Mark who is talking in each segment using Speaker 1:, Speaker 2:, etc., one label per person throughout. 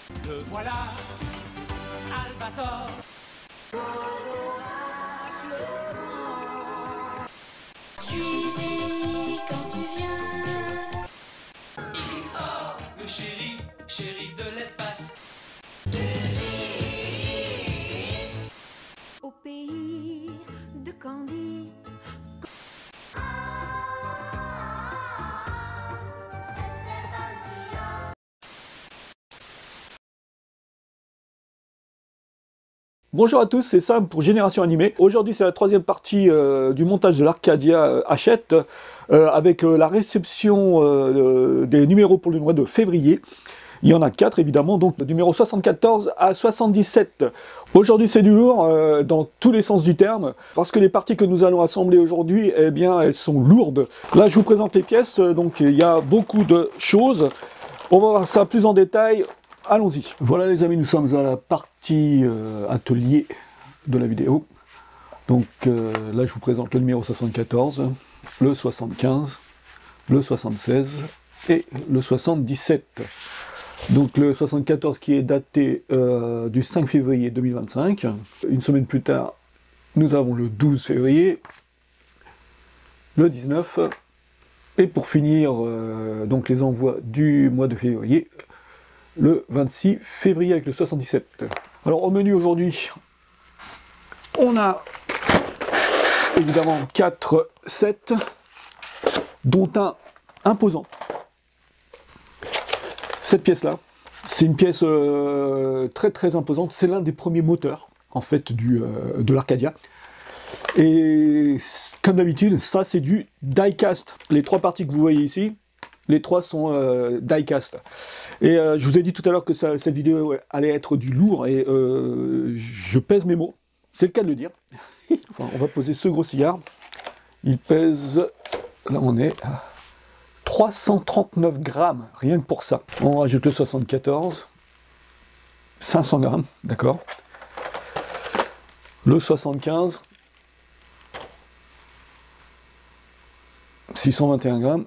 Speaker 1: Le voilà, Albator.
Speaker 2: Gigi, quand tu viens.
Speaker 1: Le shérif de l'espace.
Speaker 2: Au pays de Candy.
Speaker 3: Bonjour à tous, c'est Sam pour Génération Animée. Aujourd'hui, c'est la troisième partie du montage de l'Arcadia Hachette avec la réception des numéros pour le mois de février. Il y en a 4 évidemment, donc numéro 74 à 77. Aujourd'hui, c'est du lourd dans tous les sens du terme, parce que les parties que nous allons assembler aujourd'hui, eh bien, elles sont lourdes. Là, je vous présente les pièces, donc il y a beaucoup de choses. On va voir ça plus en détail. Allons-y. Voilà les amis, nous sommes à la partie atelier de la vidéo. Donc là je vous présente le numéro 74, le 75, le 76 et le 77. Donc le 74 qui est daté du 5 février 2025. Une semaine plus tard, nous avons le 12 février, le 19 et pour finir donc les envois du mois de février, le 26 février avec le 77. Alors au menu aujourd'hui, on a évidemment 4 sets, dont un imposant. Cette pièce-là, c'est une pièce très très imposante, c'est l'un des premiers moteurs en fait de l'Arcadia. Et comme d'habitude, ça c'est du die-cast. Les 3 parties que vous voyez ici, les 3 sont die-cast. Et je vous ai dit tout à l'heure que cette vidéo allait être du lourd, et je pèse mes mots. C'est le cas de le dire. Enfin, on va poser ce gros cigare. Il pèse, là on est à 339 grammes, rien que pour ça. On rajoute le 74, 500 grammes, d'accord. Le 75, 621 grammes.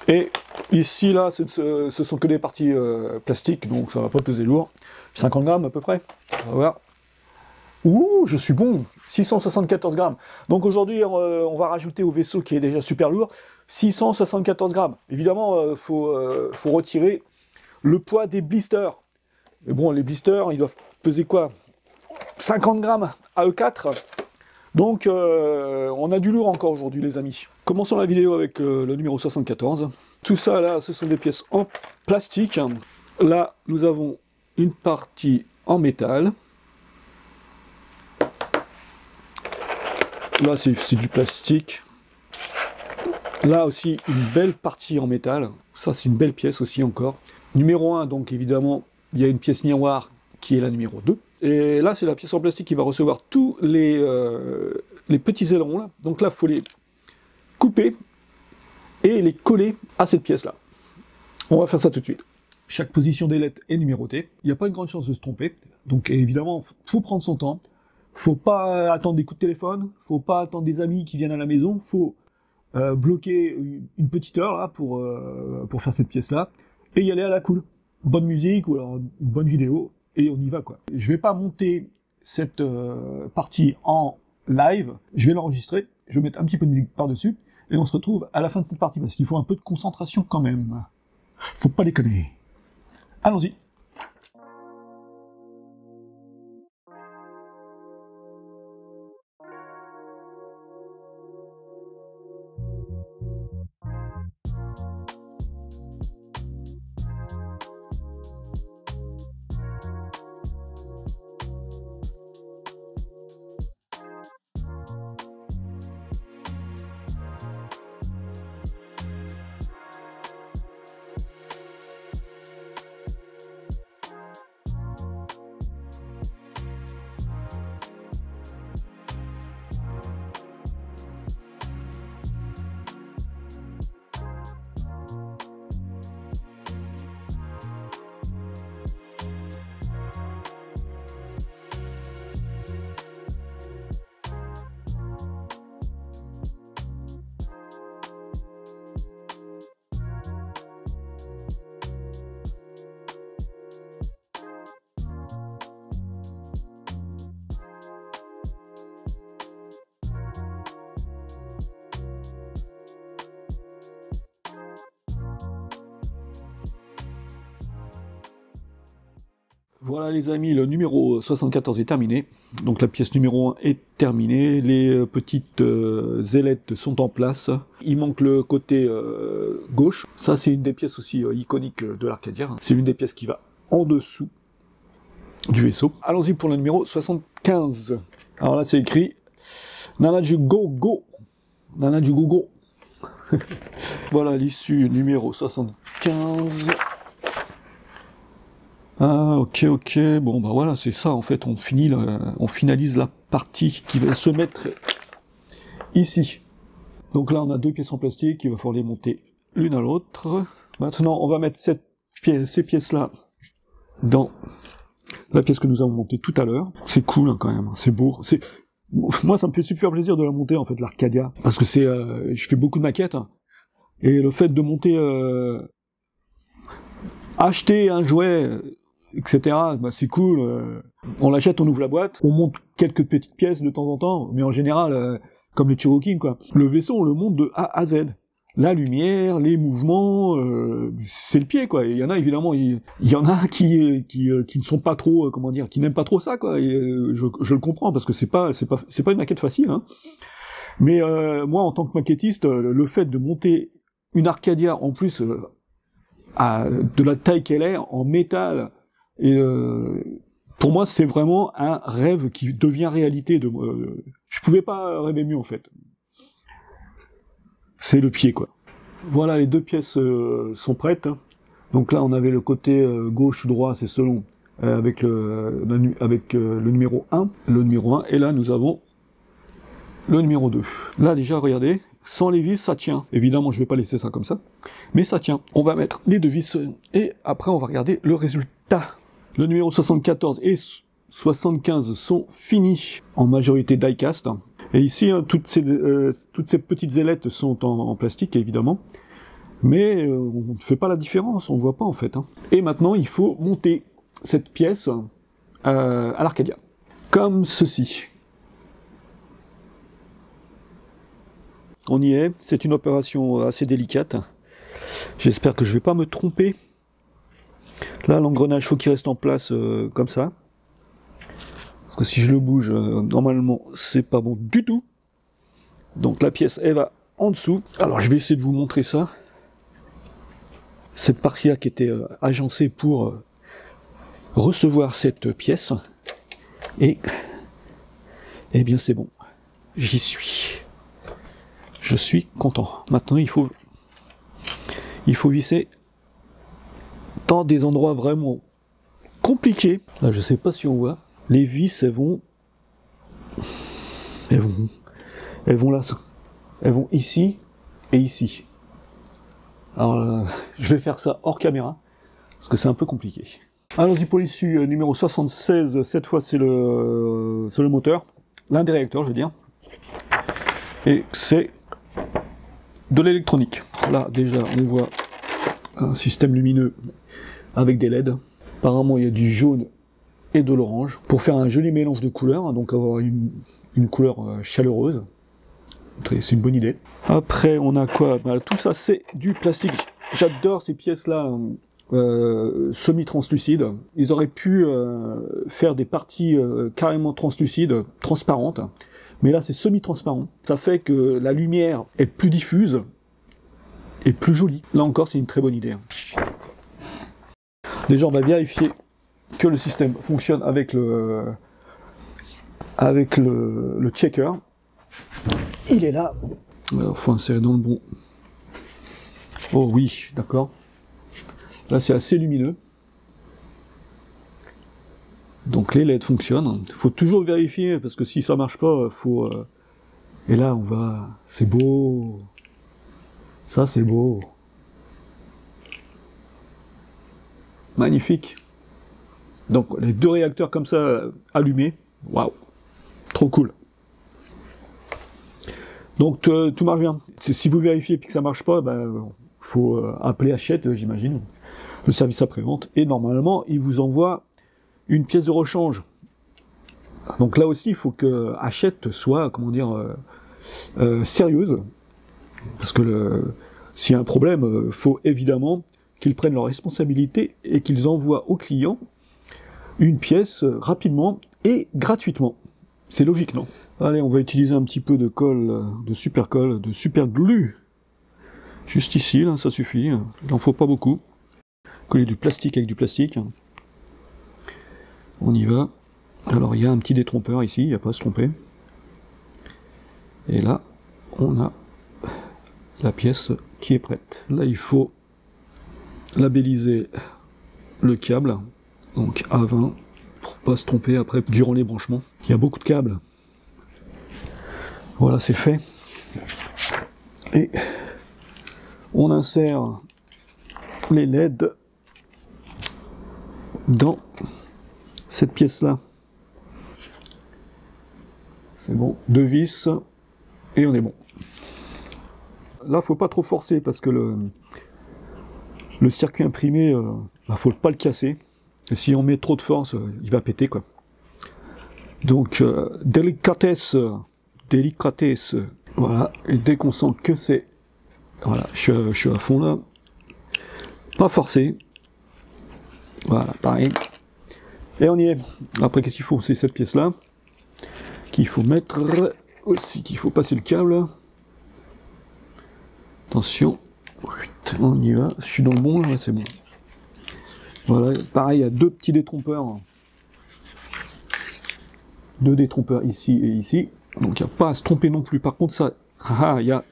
Speaker 3: Et ici, là, ce sont que des parties plastiques, donc ça va pas peser lourd. 50 grammes à peu près. On va voir. Ouh, je suis bon. 674 grammes. Donc aujourd'hui, on va rajouter au vaisseau qui est déjà super lourd, 674 grammes. Évidemment, faut retirer le poids des blisters. Mais bon, les blisters, ils doivent peser quoi? 50 grammes à E4. Donc, on a du lourd encore aujourd'hui, les amis. Commençons la vidéo avec le numéro 74. Tout ça, là, ce sont des pièces en plastique. Là, nous avons une partie en métal. Là, c'est du plastique. Là aussi, une belle partie en métal. Ça, c'est une belle pièce aussi encore. Numéro 1, donc évidemment, il y a une pièce miroir qui est la numéro 2. Et là, c'est la pièce en plastique qui va recevoir tous les petits ailerons. Là. Donc là, il faut les couper et les coller à cette pièce-là. On va faire ça tout de suite. Chaque position des lettres est numérotée. Il n'y a pas une grande chance de se tromper. Donc évidemment, il faut prendre son temps. Faut pas attendre des coups de téléphone. Faut pas attendre des amis qui viennent à la maison. Faut bloquer une petite heure là, pour faire cette pièce-là. Et y aller à la cool. Bonne musique ou alors une bonne vidéo. Et on y va quoi. Je vais pas monter cette partie en live, je vais l'enregistrer, je vais mettre un petit peu de musique par-dessus, et on se retrouve à la fin de cette partie, parce qu'il faut un peu de concentration quand même. Faut pas déconner. Allons-y. Voilà les amis, le numéro 74 est terminé. Donc la pièce numéro 1 est terminée. Les petites ailettes sont en place. Il manque le côté gauche. Ça c'est une des pièces aussi iconiques de l'Arcadia. C'est l'une des pièces qui va en dessous du vaisseau. Allons-y pour le numéro 75. Alors là c'est écrit Nanaju Go Go. Nanaju Go Go. Voilà l'issue numéro 75. Ah, ok, bon, bah voilà, c'est ça, en fait, on finalise la partie qui va se mettre ici. Donc là, on a deux pièces en plastique, il va falloir les monter l'une à l'autre. Maintenant, on va mettre ces pièces-là dans la pièce que nous avons montée tout à l'heure. C'est cool, hein, quand même, c'est beau. Moi, ça me fait super plaisir de la monter, en fait, l'Arcadia, parce que je fais beaucoup de maquettes, hein, et le fait de monter, acheter un jouet, etc., bah c'est cool, on l'achète, on ouvre la boîte, on monte quelques petites pièces de temps en temps, mais en général, comme les Cherokee, quoi. Le vaisseau, on le monte de A à Z. La lumière, les mouvements, c'est le pied, quoi. Il y en a, évidemment, il y en a qui ne sont pas trop, comment dire, qui n'aiment pas trop ça, quoi. Et, je le comprends, parce que c'est pas une maquette facile, hein. Mais moi, en tant que maquettiste, le fait de monter une Arcadia, en plus, de la taille qu'elle est, en métal, et pour moi c'est vraiment un rêve qui devient réalité. Je pouvais pas rêver mieux en fait. C'est le pied quoi. Voilà, les deux pièces sont prêtes. Donc là on avait le côté gauche droit, c'est selon avec le numéro 1, et là nous avons le numéro 2. Là déjà regardez, sans les vis, ça tient. Évidemment, je vais pas laisser ça comme ça, mais ça tient. On va mettre les deux vis, et après, on va regarder le résultat. Le numéro 74 et 75 sont finis, en majorité die-cast. Et ici, hein, toutes ces petites ailettes sont en plastique, évidemment, mais on ne fait pas la différence, on ne voit pas, en fait. Hein. Et maintenant, il faut monter cette pièce à l'Arcadia, comme ceci. On y est, c'est une opération assez délicate. J'espère que je vais pas me tromper. Là, l'engrenage, faut qu'il reste en place comme ça. Parce que si je le bouge, normalement, c'est pas bon du tout. Donc la pièce, elle va en dessous. Alors, je vais essayer de vous montrer ça. Cette partie-là qui était agencée pour recevoir cette pièce. Et, eh bien, c'est bon. J'y suis. Je suis content. Maintenant, il faut visser dans des endroits vraiment compliqués. Là, je sais pas si on voit. Les vis, elles vont là. Elles vont ici et ici. Alors, je vais faire ça hors caméra parce que c'est un peu compliqué. Allons-y pour l'issue numéro 76. Cette fois, c'est le moteur, l'un des réacteurs, je veux dire. Et c'est de l'électronique. Là, déjà, on voit un système lumineux avec des LED. Apparemment, il y a du jaune et de l'orange pour faire un joli mélange de couleurs, donc avoir une couleur chaleureuse. C'est une bonne idée. Après, on a quoi? Bah, tout ça, c'est du plastique. J'adore ces pièces-là semi-translucides. Ils auraient pu faire des parties carrément translucides, transparentes. Mais là, c'est semi-transparent. Ça fait que la lumière est plus diffuse et plus jolie. Là encore, c'est une très bonne idée. Déjà, on va vérifier que le système fonctionne avec le checker. Il est là. Alors, faut insérer dans le bon. Oh oui, d'accord. Là, c'est assez lumineux. Donc les LED fonctionnent. Il faut toujours vérifier, parce que si ça marche pas, faut... Et là, on va... C'est beau. Ça, c'est beau. Magnifique. Donc, les deux réacteurs comme ça, allumés. Waouh. Trop cool. Donc, tout marche bien. Si vous vérifiez et que ça marche pas, ben, faut appeler Hachette, j'imagine, le service après-vente. Et normalement, il vous envoie une pièce de rechange. Donc là aussi, il faut que Hachette soit, comment dire, sérieuse. Parce que s'il y a un problème, faut évidemment qu'ils prennent leurs responsabilités et qu'ils envoient au client une pièce rapidement et gratuitement. C'est logique, non? Allez, on va utiliser un petit peu de colle, de super glue. Juste ici, là, ça suffit. Il n'en faut pas beaucoup. Coller du plastique avec du plastique. On y va. Alors, il y a un petit détrompeur ici, il n'y a pas à se tromper. Et là, on a la pièce qui est prête. Là, il faut labelliser le câble, donc A20, pour pas se tromper après durant les branchements. Il y a beaucoup de câbles. Voilà, c'est fait. Et on insère les LED dans cette pièce-là. C'est bon, 2 vis, et on est bon. Là, faut pas trop forcer, parce que le circuit imprimé, faut pas le casser. Et si on met trop de force, il va péter, quoi. Donc, délicatesse, voilà, et dès qu'on sent que c'est... Voilà, je suis à fond là. Pas forcer. Voilà, pareil. Et on y est. Après, qu'est-ce qu'il faut? C'est cette pièce-là qu'il faut mettre aussi, qu'il faut passer le câble. Attention. On y va. Je suis dans le bon, là, c'est bon. Voilà, pareil, il y a 2 petits détrompeurs. 2 détrompeurs ici et ici. Donc, il n'y a pas à se tromper non plus. Par contre, ça... il y a...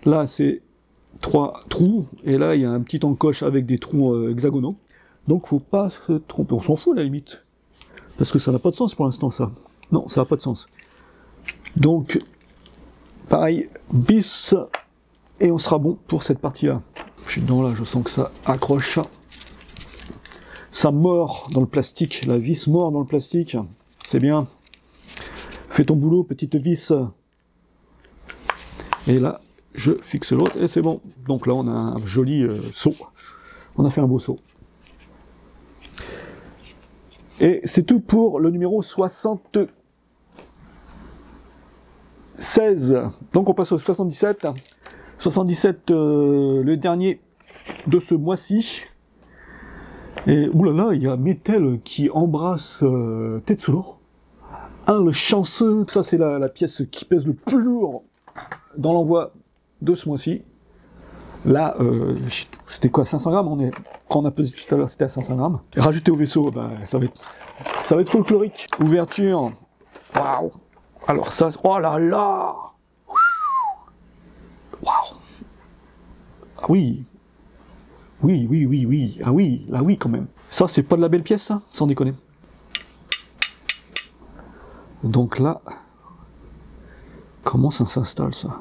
Speaker 3: Là, c'est 3 trous. Et là, il y a un petit encoche avec des trous hexagonaux. Donc, faut pas se tromper. On s'en fout, à la limite. Parce que ça n'a pas de sens pour l'instant, ça. Non, ça n'a pas de sens. Donc, pareil, vis, et on sera bon pour cette partie-là. Je suis dedans, là, je sens que ça accroche. Ça mord dans le plastique, la vis mord dans le plastique. C'est bien. Fais ton boulot, petite vis. Et là, je fixe l'autre, et c'est bon. Donc là, on a un joli saut. On a fait un beau saut. Et c'est tout pour le numéro 76. Donc on passe au 77. 77, le dernier de ce mois-ci. Et oulala, il y a Metel qui embrasse Tetsulo. Le chanceux, ça c'est la pièce qui pèse le plus lourd dans l'envoi de ce mois-ci. Là, c'était quoi, 500 grammes quand on a pesé tout à l'heure, c'était à 500 grammes. Et rajouter au vaisseau, ça va être folklorique. Ouverture. Waouh. Alors ça, oh là là. Waouh. Ah oui. Oui. Ah oui, là oui quand même. Ça, c'est pas de la belle pièce, ça, sans déconner. Donc là, comment ça s'installe, ça?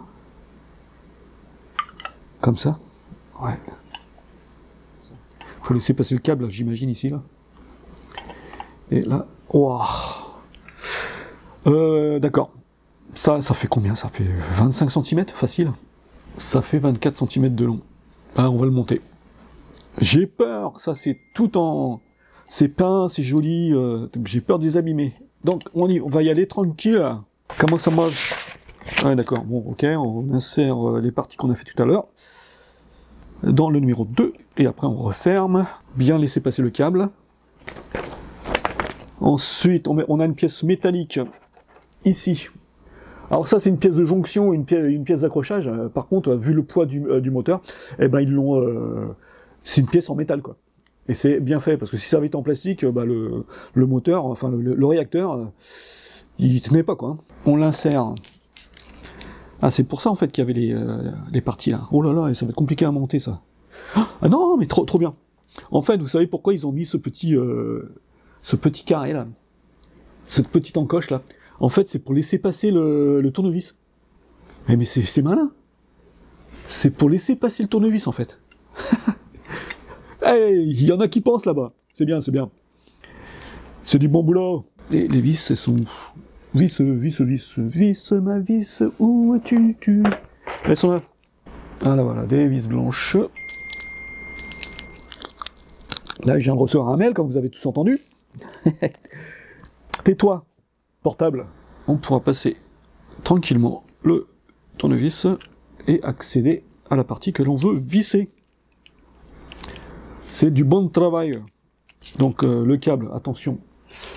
Speaker 3: Comme ça? Ouais. Faut laisser passer le câble, j'imagine, ici, là. Et là, waouh. D'accord. Ça fait combien? Ça fait 25 cm, facile. Ça fait 24 cm de long. Ah, on va le monter. J'ai peur, ça c'est tout en... C'est peint, c'est joli, j'ai peur de les abîmer. Donc on va y aller tranquille. Comment ça marche? Ouais, d'accord, bon, ok, on insère les parties qu'on a fait tout à l'heure dans le numéro 2, et après on referme, bien laisser passer le câble. Ensuite, on a une pièce métallique, ici. Alors ça, c'est une pièce de jonction, une pièce d'accrochage. Par contre, vu le poids du moteur, eh ben ils l'ont... c'est une pièce en métal, quoi. Et c'est bien fait, parce que si ça avait été en plastique, le moteur, enfin le réacteur, il tenait pas, quoi. On l'insère. Ah, c'est pour ça, en fait, qu'il y avait les parties, là. Oh là là, et ça va être compliqué à monter, ça. Ah non, mais trop bien. En fait, vous savez pourquoi ils ont mis ce petit carré, là. Cette petite encoche, là. En fait, c'est pour laisser passer le tournevis. Mais c'est malin. C'est pour laisser passer le tournevis, en fait. Hey, il y en a qui pensent là-bas. C'est bien, c'est bien. C'est du bon boulot. Et les vis, elles sont... Vis, ma vis, où es-tu? Elles sont là. Ah là, voilà, des vis blanches. Là, je viens de recevoir un mail, comme vous avez tous entendu. Tais-toi, portable. On pourra passer tranquillement le tournevis et accéder à la partie que l'on veut visser. C'est du bon travail. Donc le câble, attention,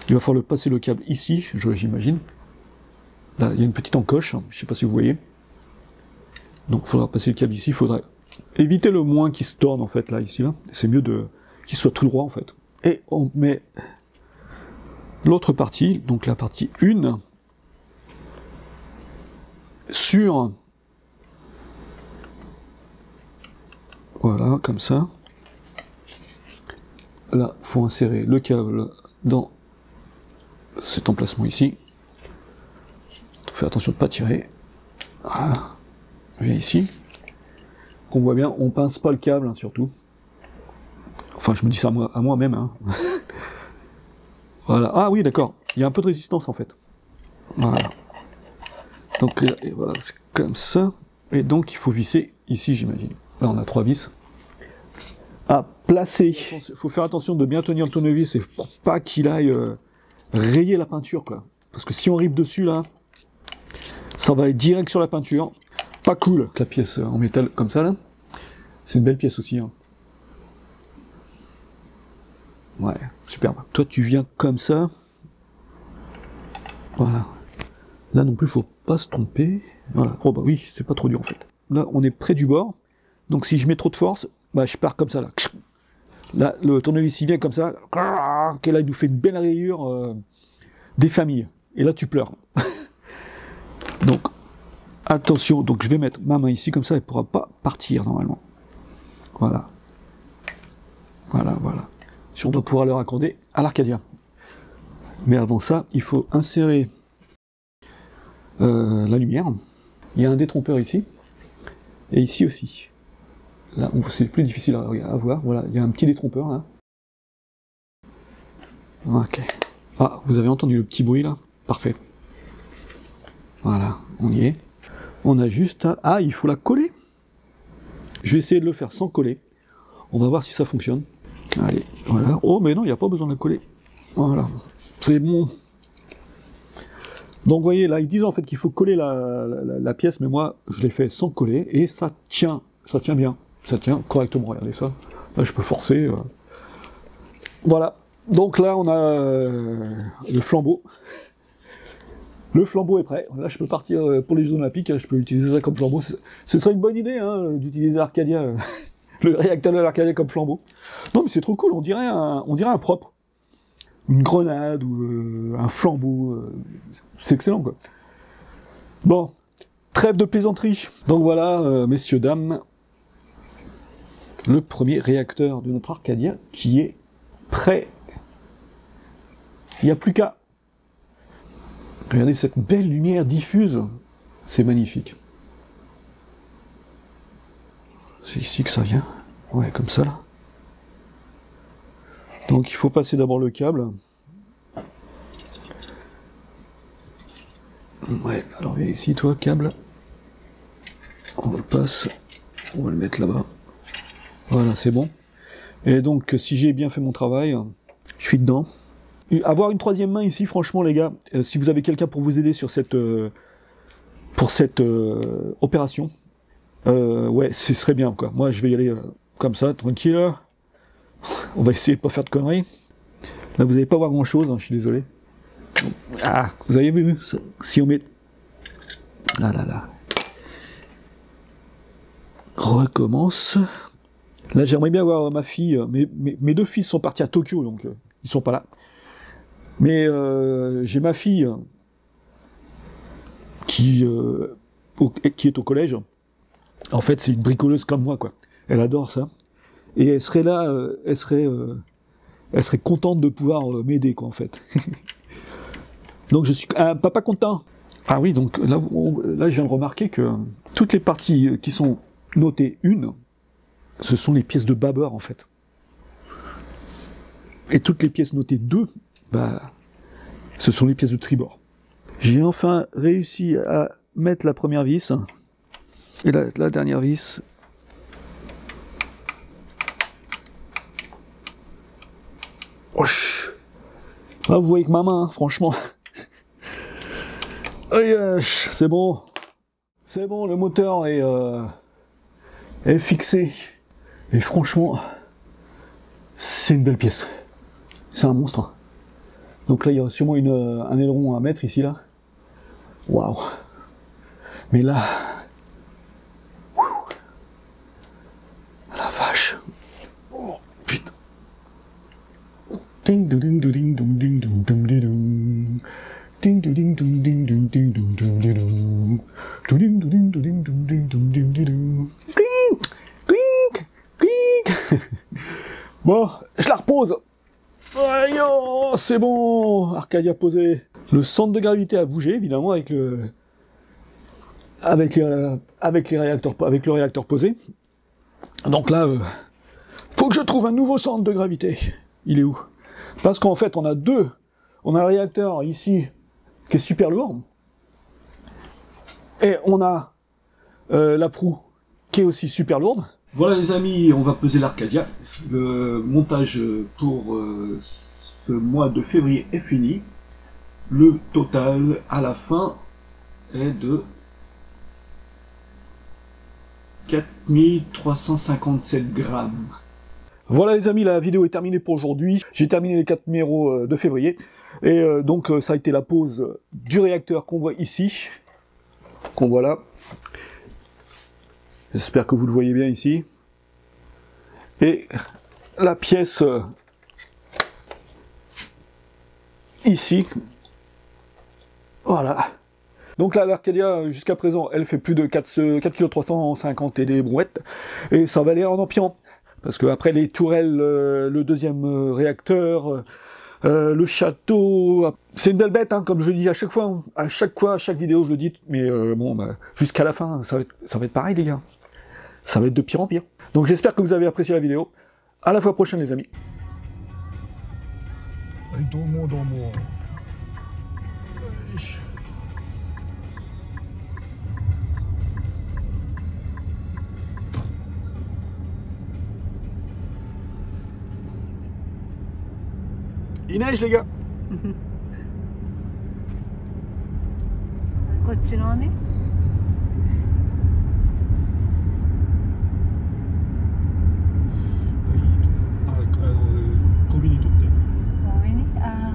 Speaker 3: il va falloir passer le câble ici, j'imagine. Là, il y a une petite encoche, je ne sais pas si vous voyez. Donc il faudra passer le câble ici, il faudra éviter le moins qui se tourne en fait, là, ici, là. C'est mieux qu'il soit tout droit en fait. Et on met l'autre partie, donc la partie 1, sur... Voilà, comme ça. Là, il faut insérer le câble dans cet emplacement ici. Fais attention de ne pas tirer. Voilà. Viens ici. On voit bien, on pince pas le câble, hein, surtout. Enfin, je me dis ça à moi-même. Hein. Voilà. Ah oui, d'accord. Il y a un peu de résistance, en fait. Voilà. Donc, voilà, c'est comme ça. Et donc, il faut visser ici, j'imagine. Là, on a 3 vis. À placer. Il faut faire attention de bien tenir le tournevis et pour pas qu'il aille rayer la peinture, quoi. Parce que si on ripe dessus, là, ça va être direct sur la peinture. Pas cool, la pièce en métal comme ça, là. C'est une belle pièce aussi, hein. Ouais, superbe. Toi, tu viens comme ça. Voilà. Là non plus, faut pas se tromper. Voilà. Oh bah oui, c'est pas trop dur en fait. Là, on est près du bord. Donc si je mets trop de force, bah je pars comme ça là. Là, le tournevis il vient comme ça. Et là, il nous fait une belle rayure des familles. Et là, tu pleures. Donc, attention. Donc je vais mettre ma main ici comme ça, elle pourra pas partir normalement. Voilà. Voilà, voilà. On doit pouvoir le raccorder à l'Arcadia. Mais avant ça, il faut insérer la lumière. Il y a un détrompeur ici. Et ici aussi. Là, c'est plus difficile à voir. Voilà, il y a un petit détrompeur là. Ok. Ah, vous avez entendu le petit bruit là? Parfait. Voilà, on y est. On a juste à... Ah, il faut la coller. Je vais essayer de le faire sans coller. On va voir si ça fonctionne. Allez, voilà. Oh, mais non, il n'y a pas besoin de la coller. Voilà. C'est bon. Donc, vous voyez, là, ils disent en fait qu'il faut coller la pièce, mais moi, je l'ai fait sans coller, et ça tient bien. Ça tient correctement, regardez ça. Là, je peux forcer. Voilà. Donc là, on a le flambeau. Le flambeau est prêt. Là, je peux partir pour les Jeux Olympiques. Hein, je peux utiliser ça comme flambeau. Ce serait une bonne idée hein, d'utiliser l'Arcadia, le réacteur de l'Arcadia comme flambeau. Non, mais c'est trop cool. On dirait un propre. Une grenade ou un flambeau. C'est excellent, quoi. Bon, trêve de plaisanterie. Donc voilà, messieurs, dames, le premier réacteur de notre Arcadia qui est prêt. Il n'y a plus qu'à... Regardez cette belle lumière diffuse. C'est magnifique. C'est ici que ça vient. Ouais, comme ça, là. Donc, il faut passer d'abord le câble. Ouais, alors viens ici, toi, câble. On le passe. On va le mettre là-bas. Voilà, c'est bon. Et donc, si j'ai bien fait mon travail, je suis dedans. Avoir une troisième main ici, franchement, les gars, si vous avez quelqu'un pour vous aider sur cette opération, ouais, ce serait bien, quoi. Moi, je vais y aller comme ça, tranquille. On va essayer de pas faire de conneries. Là, vous n'allez pas voir grand-chose, hein, je suis désolé. Ah, vous avez vu, si on met... Ah là là. Recommence. Là, j'aimerais bien voir ma fille. Mes deux fils sont partis à Tokyo, donc ils sont pas là. Mais j'ai ma fille qui est au collège. En fait, c'est une bricoleuse comme moi, quoi. Elle adore ça. Et elle serait là, elle serait contente de pouvoir m'aider, quoi, en fait. Donc je suis un papa content. Ah oui, donc là, je viens de remarquer que toutes les parties qui sont notées 1, ce sont les pièces de bâbord, en fait. Et toutes les pièces notées 2, bah, ce sont les pièces de tribord. J'ai enfin réussi à mettre la première vis, et la dernière vis. Là, vous voyez que ma main, hein, franchement. C'est bon. C'est bon, le moteur est fixé. Et franchement, c'est une belle pièce. C'est un monstre. Donc là, il y a sûrement un aileron à mettre ici, là. Waouh. Mais là... La vache. Oh, putain. Ding ding ding ding ding ding ding ding ding. Ding ding ding ding ding ding ding ding ding ding. Ding ding ding ding ding ding ding ding. Clink, clink, clink. Bon, je la repose. Aïe, oh, c'est bon. Arcadia posé. Le centre de gravité a bougé, évidemment, avec le réacteur posé. Donc là, faut que je trouve un nouveau centre de gravité. Il est où? Parce qu'en fait, on a le réacteur ici qui est super lourd, et on a la proue qui est aussi super lourde. Voilà les amis, on va peser l'Arcadia. Le montage pour ce mois de février est fini. Le total à la fin est de 4357 grammes. Voilà les amis, la vidéo est terminée pour aujourd'hui. J'ai terminé les 4 numéros de février. Et donc ça a été la pose du réacteur qu'on voit ici. Qu'on voit là. J'espère que vous le voyez bien ici. Et la pièce ici. Voilà. Donc là, l'Arcadia, jusqu'à présent, elle fait plus de 4,350 kg et des brouettes. Et ça va aller en empirant. Parce que après les tourelles, le deuxième réacteur, le château... C'est une belle bête, hein, comme je dis à chaque vidéo, je le dis. Mais bon, bah, jusqu'à la fin, ça va être pareil, les gars. Ça va être de pire en pire. Donc j'espère que vous avez apprécié la vidéo. À la fois prochaine, les amis. Allez, dans moi. Il neige, les gars.
Speaker 4: こっちのね。
Speaker 3: コンビニ取って。
Speaker 4: コンビニ？ああ。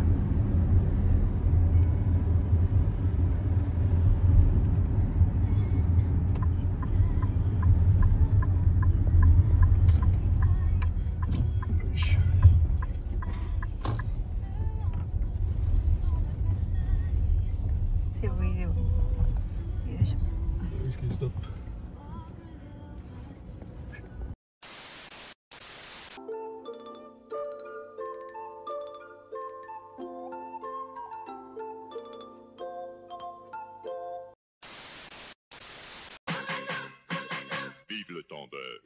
Speaker 4: セブンイレブン。よいしょ。
Speaker 3: Stop.
Speaker 5: Vive le tendeur.